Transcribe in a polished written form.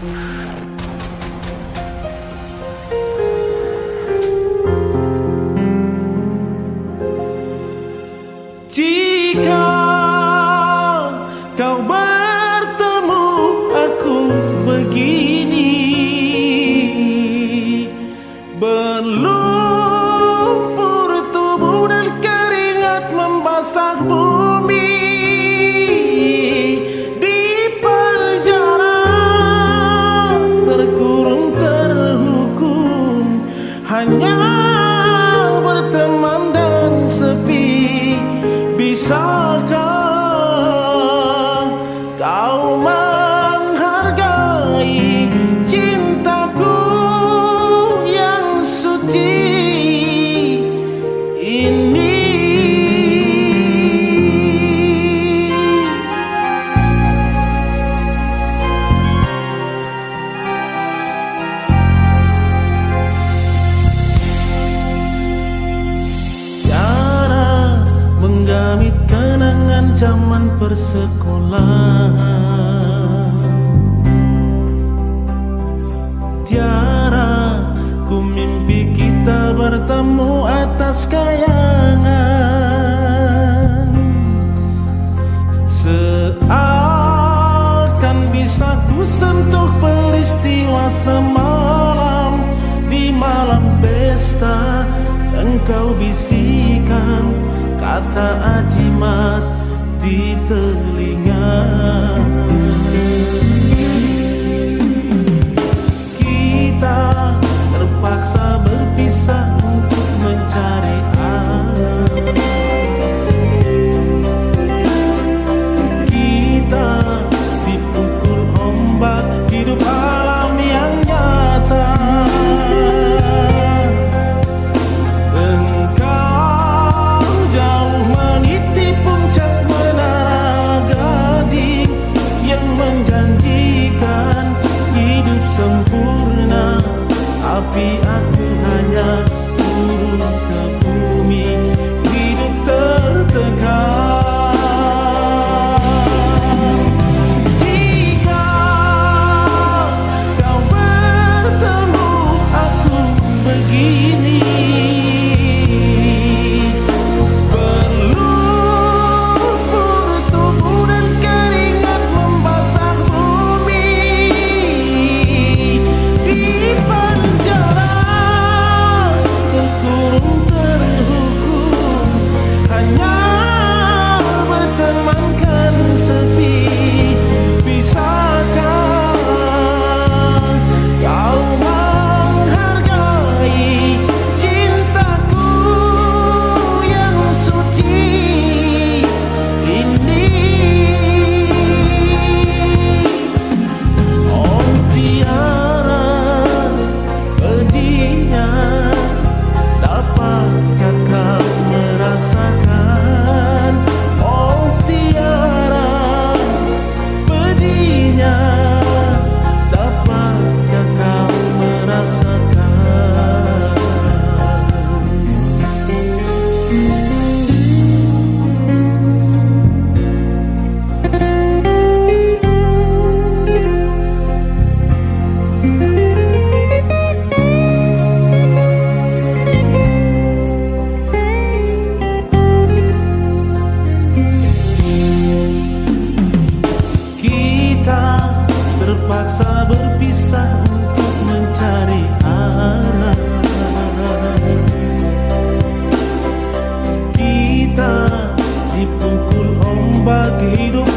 Jika kau bertemu aku begini, berlumpur tubuh dan keringat membasah bumi, di penjara terkurung terhukum, hanya berteman dan sepi. Bisakah kau menghargai cintaku yang suci ini? Menggamit kenangan zaman persekolahan, tiara ku mimpi kita bertemu atas kayangan, seakan bisa ku sentuh peristiwa semalam. Di malam pesta engkau bisikan kata ajimat di telinga. Kita terpaksa berpisah untuk mencari arah. Kita dipukul ombak hidup alam yang nyata. Tapi aku hanya turun ke bumi, hidup tertekan. Jika kau bertemu aku begini, berlumpur tubuh dan keringat membasah bumi, di terkurung terhukum, hanya bertemankan sepi. Bisakah kau menghargai cintaku yang suci ini? Oh tiara, pedihnya dapatkah kau merasakan? Oh tiara, pedihnya dapatkah kau merasakan? Terpaksa berpisah untuk mencari arah. Kita dipukul ombak hidup